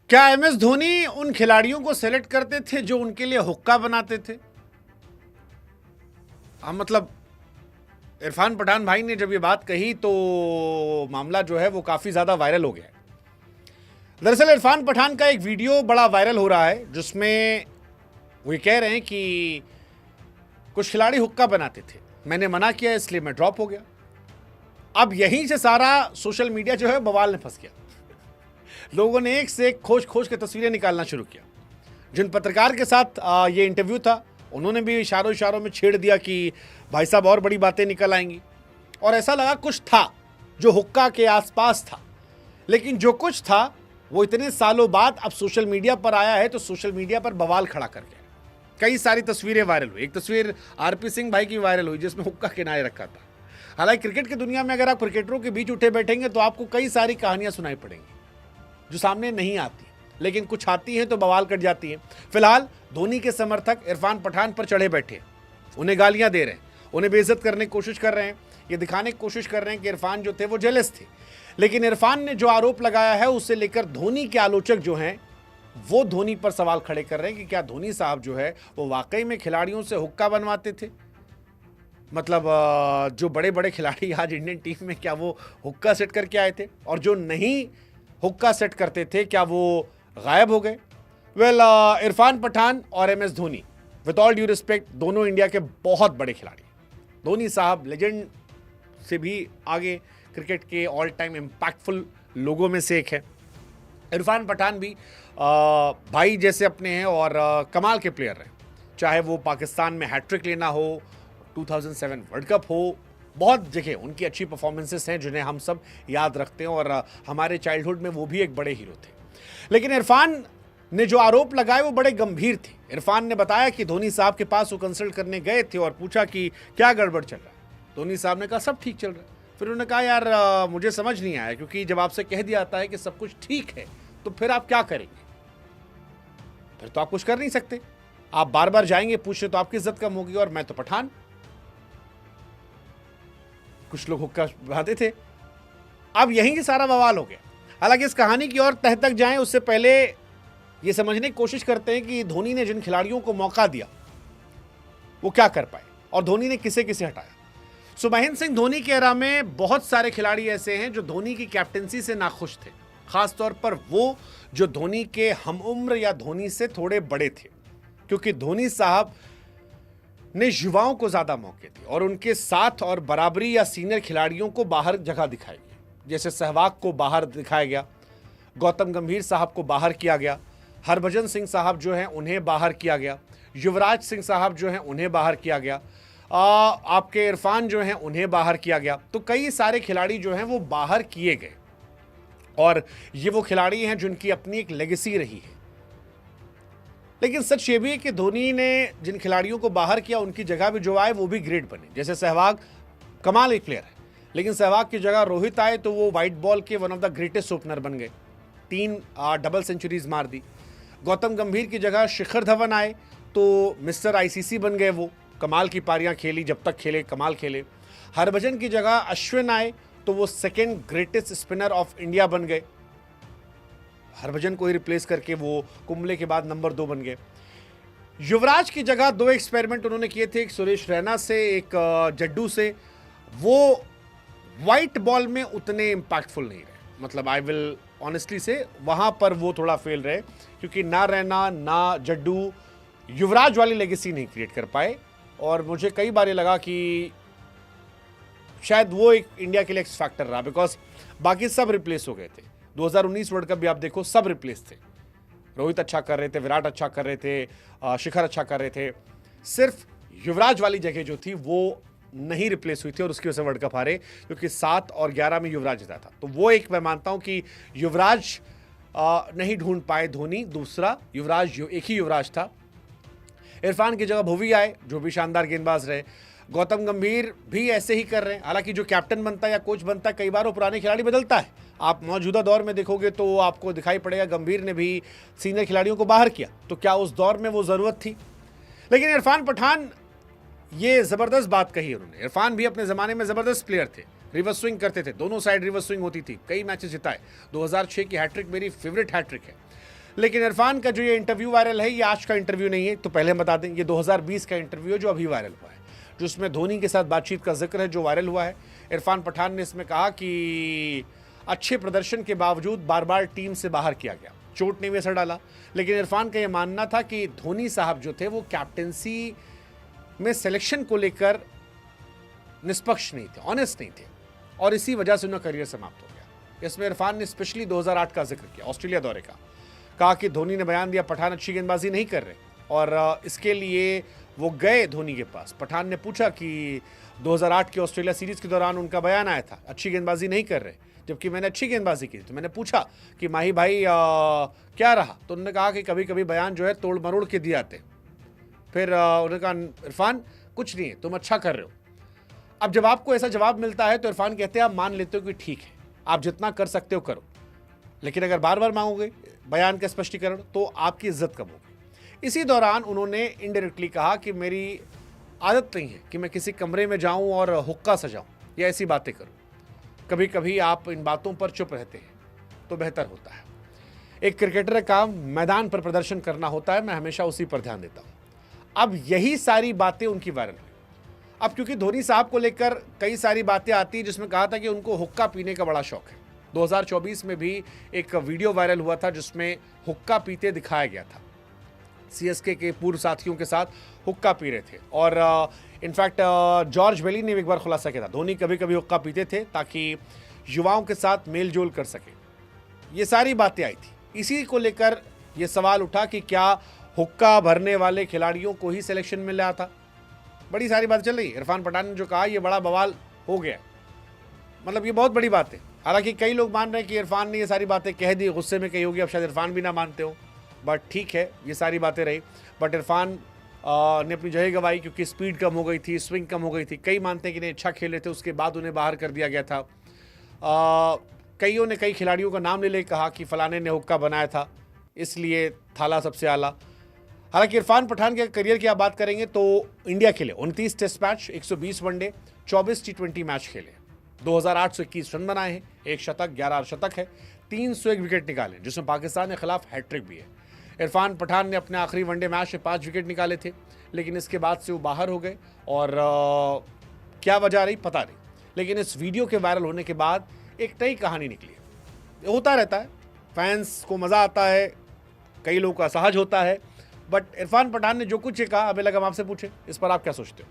क्या एमएस धोनी उन खिलाड़ियों को सेलेक्ट करते थे जो उनके लिए हुक्का बनाते थे? मतलब इरफान पठान भाई ने जब ये बात कही तो मामला जो है वो काफी ज्यादा वायरल हो गया है। दरअसल इरफान पठान का एक वीडियो बड़ा वायरल हो रहा है जिसमें वो ये कह रहे हैं कि कुछ खिलाड़ी हुक्का बनाते थे, मैंने मना किया इसलिए मैं ड्रॉप हो गया। अब यहीं से सारा सोशल मीडिया जो है बवाल में फंस गया। लोगों ने एक से एक खोज खोज के तस्वीरें निकालना शुरू किया। जिन पत्रकार के साथ ये इंटरव्यू था उन्होंने भी इशारों इशारों में छेड़ दिया कि भाई साहब और बड़ी बातें निकल आएंगी, और ऐसा लगा कुछ था जो हुक्का के आसपास था। लेकिन जो कुछ था वो इतने सालों बाद अब सोशल मीडिया पर आया है तो सोशल मीडिया पर बवाल खड़ा कर गया। कई सारी तस्वीरें वायरल हुई। एक तस्वीर आरपी सिंह भाई की वायरल हुई जिसमें हुक्का किनारे रखा था। हालांकि क्रिकेट की दुनिया में अगर आप क्रिकेटरों के बीच उठे बैठेंगे तो आपको कई सारी कहानियां सुनाई पड़ेंगी जो सामने नहीं आती, लेकिन कुछ आती हैं तो बवाल कट जाती हैं। फिलहाल धोनी के समर्थक इरफान पठान पर चढ़े बैठे हैं, उन्हें गालियां दे रहे हैं, उन्हें बेइज्जत करने की कोशिश कर रहे हैं, ये दिखाने की कोशिश कर रहे हैं कि इरफान जो थे वो जेलस थे। लेकिन इरफान ने जो आरोप लगाया है उससे लेकर धोनी के आलोचक जो हैं वो धोनी पर सवाल खड़े कर रहे हैं कि क्या धोनी साहब जो है वो वाकई में खिलाड़ियों से हुक्का बनवाते थे? मतलब जो बड़े बड़े खिलाड़ी आज इंडियन टीम में क्या वो हुक्का सेट करके आए थे, और जो नहीं हुक्का सेट करते थे क्या वो गायब हो गए? वेल, इरफान पठान और MS Dhoni with all due respect दोनों इंडिया के बहुत बड़े खिलाड़ी। धोनी साहब लेजेंड से भी आगे क्रिकेट के ऑल टाइम इम्पैक्टफुल लोगों में से एक है। इरफान पठान भी भाई जैसे अपने हैं और कमाल के प्लेयर हैं, चाहे वो पाकिस्तान में हैट्रिक लेना हो, 2007 वर्ल्ड कप हो, बहुत जगह उनकी अच्छी परफॉर्मेंसेस हैं जिन्हें हम सब याद रखते हैं, और हमारे चाइल्डहुड में वो भी एक बड़े हीरो थे। लेकिन इरफान ने जो आरोप लगाए वो बड़े गंभीर थे। इरफान ने बताया कि धोनी साहब के पास वो कंसल्ट करने गए थे और पूछा कि क्या गड़बड़ चल रहा है। धोनी साहब ने कहा सब ठीक चल रहा है। फिर उन्होंने कहा यार मुझे समझ नहीं आया, क्योंकि जब आपसे कह दिया जाता है कि सब कुछ ठीक है तो फिर आप क्या करेंगे? फिर तो आप कुछ कर नहीं सकते, आप बार बार जाएंगे पूछने तो आपकी इज्जत कम होगी, और मैं तो पठान। कुछ लोग हुक्का बनाते थे। अब यहीं से सारा बवाल हो गया। हालांकि इस कहानी की और तह तक जाएं उससे पहले ये समझने की कोशिश करते हैं कि धोनी ने जिन खिलाड़ियों को मौका दिया वो क्या कर पाए और धोनी ने किसे किसे हटाया। सो महेंद्र सिंह धोनी के एरा में बहुत सारे खिलाड़ी ऐसे हैं जो धोनी की कैप्टनसी से नाखुश थे, खासतौर पर वो जो धोनी के हम उम्र या धोनी से थोड़े बड़े थे, क्योंकि धोनी साहब ने युवाओं को ज्यादा मौके दिए और उनके साथ और बराबरी या सीनियर खिलाड़ियों को बाहर जगह दिखाई गई। जैसे सहवाग को बाहर दिखाया गया, गौतम गंभीर साहब को बाहर किया गया, हरभजन सिंह साहब जो हैं उन्हें बाहर किया गया, युवराज सिंह साहब जो हैं उन्हें बाहर किया गया, आपके इरफान जो हैं उन्हें बाहर किया गया। तो कई सारे खिलाड़ी जो हैं वो बाहर किए गए, और ये वो खिलाड़ी हैं जिनकी अपनी एक लेगेसी रही है। लेकिन सच ये भी है कि धोनी ने जिन खिलाड़ियों को बाहर किया उनकी जगह भी जो आए वो भी ग्रेट बने। जैसे सहवाग कमाल एक प्लेयर है, लेकिन सहवाग की जगह रोहित आए तो वो वाइट बॉल के one of the greatest opener बन गए, 3 डबल सेंचुरीज मार दी। गौतम गंभीर की जगह शिखर धवन आए तो मिस्टर आईसीसी बन गए, वो कमाल की पारियां खेली, जब तक खेले कमाल खेले। हरभजन की जगह अश्विन आए तो वो second greatest spinner of India बन गए, हरभजन को ही रिप्लेस करके वो कुंबले के बाद नंबर 2 बन गए। युवराज की जगह 2 एक्सपेरिमेंट उन्होंने किए थे, एक सुरेश रैना से, एक जड्डू से। वो वाइट बॉल में उतने इंपैक्टफुल नहीं रहे, मतलब आई विल ऑनेस्टली से वहां पर वो थोड़ा फेल रहे, क्योंकि ना रैना ना जड्डू युवराज वाली लेगेसी नहीं क्रिएट कर पाए। और मुझे कई बार ये लगा कि शायद वो एक इंडिया के लिए एक्स फैक्टर रहा, बिकॉज बाकी सब रिप्लेस हो गए थे। 2019 वर्ल्ड कप भी आप देखो सब रिप्लेस थे। रोहित अच्छा कर रहे थे, विराट अच्छा कर रहे थे, शिखर अच्छा कर रहे थे, सिर्फ युवराज वाली जगह जो थी वो नहीं रिप्लेस हुई थी, और उसकी वजह से वर्ल्ड कप हारे, क्योंकि 7 और 11 में युवराज जीता था। तो वो एक मैं मानता हूं कि युवराज नहीं ढूंढ पाए धोनी, दूसरा युवराज एक ही युवराज था। इरफान की जगह भुवी आए जो भी शानदार गेंदबाज रहे। गौतम गंभीर भी ऐसे ही कर रहे हैं। हालांकि जो कैप्टन बनता है या कोच बनता है कई बार वो पुराने खिलाड़ी बदलता है। आप मौजूदा दौर में देखोगे तो आपको दिखाई पड़ेगा गंभीर ने भी सीनियर खिलाड़ियों को बाहर किया, तो क्या उस दौर में वो जरूरत थी? लेकिन इरफान पठान ये जबरदस्त बात कही उन्होंने। इरफान भी अपने जमाने में जबरदस्त प्लेयर थे, रिवर्स स्विंग करते थे, दोनों साइड रिवर्स स्विंग होती थी, कई मैचेस जिताए। 2006 की हैट्रिक मेरी फेवरेट हैट्रिक है। लेकिन इरफान का जो ये इंटरव्यू वायरल है, ये आज का इंटरव्यू नहीं है, तो पहले हम बता दें, ये 2020 का इंटरव्यू है जो अभी वायरल हुआ है, जिसमें धोनी के साथ बातचीत का जिक्र है, जो वायरल हुआ है। इरफान पठान ने इसमें कहा कि अच्छे प्रदर्शन के बावजूद बार बार टीम से बाहर किया गया, चोट ने भी असर डाला। लेकिन इरफान का यह मानना था कि धोनी साहब जो थे वो कैप्टेंसी में सिलेक्शन को लेकर निष्पक्ष नहीं थे, ऑनेस्ट नहीं थे, और इसी वजह से उनका करियर समाप्त हो गया। इसमें इरफान ने स्पेशली 2008 का जिक्र किया, ऑस्ट्रेलिया दौरे का। कहा कि धोनी ने बयान दिया पठान अच्छी गेंदबाजी नहीं कर रहे, और इसके लिए वो गए धोनी के पास। पठान ने पूछा कि 2008 के ऑस्ट्रेलिया सीरीज के दौरान उनका बयान आया था अच्छी गेंदबाजी नहीं कर रहे, जबकि मैंने अच्छी गेंदबाजी की। तो मैंने पूछा कि माही भाई क्या रहा, तो उन्होंने कहा कि कभी कभी बयान जो है तोड़ मरोड़ के दिए आते। फिर उन्होंने कहा इरफान कुछ नहीं है, तुम अच्छा कर रहे हो। अब जब आपको ऐसा जवाब मिलता है तो इरफान कहते हैं आप मान लेते हो कि ठीक है, आप जितना कर सकते हो करो, लेकिन अगर बार बार मांगोगे बयान का स्पष्टीकरण तो आपकी इज्जत कम होगी। इसी दौरान उन्होंने इनडायरेक्टली कहा कि मेरी आदत नहीं है कि मैं किसी कमरे में जाऊं और हुक्का सजाऊं या ऐसी बातें करूं, कभी कभी आप इन बातों पर चुप रहते हैं तो बेहतर होता है। एक क्रिकेटर का मैदान पर प्रदर्शन करना होता है, मैं हमेशा उसी पर ध्यान देता हूं। अब यही सारी बातें उनकी वायरल हुई। अब क्योंकि धोनी साहब को लेकर कई सारी बातें आती हैं, जिसमें कहा था कि उनको हुक्का पीने का बड़ा शौक है। 2024 में भी एक वीडियो वायरल हुआ था जिसमें हुक्का पीते दिखाया गया था, सीएसके के पूर्व साथियों के साथ हुक्का पी रहे थे। और इनफैक्ट जॉर्ज बेली ने एक बार खुलासा किया था धोनी कभी कभी हुक्का पीते थे ताकि युवाओं के साथ मेल जोल कर सके। ये सारी बातें आई थी, इसी को लेकर यह सवाल उठा कि क्या हुक्का भरने वाले खिलाड़ियों को ही सिलेक्शन मिल रहा था। बड़ी सारी बात चल रही है। इरफान पठान ने जो कहा ये बड़ा बवाल हो गया, मतलब ये बहुत बड़ी बात है। हालांकि कई लोग मान रहे हैं कि इरफान ने ये सारी बातें कह दी, गुस्से में कही होगी, अब शायद इरफान भी ना मानते हो, बट ठीक है, ये सारी बातें रही। बट इरफान ने अपनी जगह गंवाई क्योंकि स्पीड कम हो गई थी, स्विंग कम हो गई थी। कई मानते हैं कि नहीं अच्छा खेले थे, उसके बाद उन्हें बाहर कर दिया गया था। कईयों ने कई खिलाड़ियों का नाम ले ले कहा कि फलाने ने हुक्का बनाया था इसलिए थाला सबसे आला। हालांकि इरफान पठान के करियर की आप बात करेंगे तो इंडिया खेले 29 टेस्ट मैच, 120 वनडे, 24 टी20 मैच खेले, 2821 रन बनाए हैं, 1 शतक, 11 अर्धशतक है, 301 विकेट निकाले, जिसमें पाकिस्तान के खिलाफ हैट्रिक भी है। इरफान पठान ने अपने आखिरी वनडे मैच में 5 विकेट निकाले थे, लेकिन इसके बाद से वो बाहर हो गए, और क्या वजह रही पता नहीं। लेकिन इस वीडियो के वायरल होने के बाद एक नई कहानी निकली है। होता रहता है, फैंस को मज़ा आता है, कई लोगों का असहज होता है, बट इरफान पठान ने जो कुछ कहा, हमें लगा हम आपसे पूछे, इस पर आप क्या सोचते हो?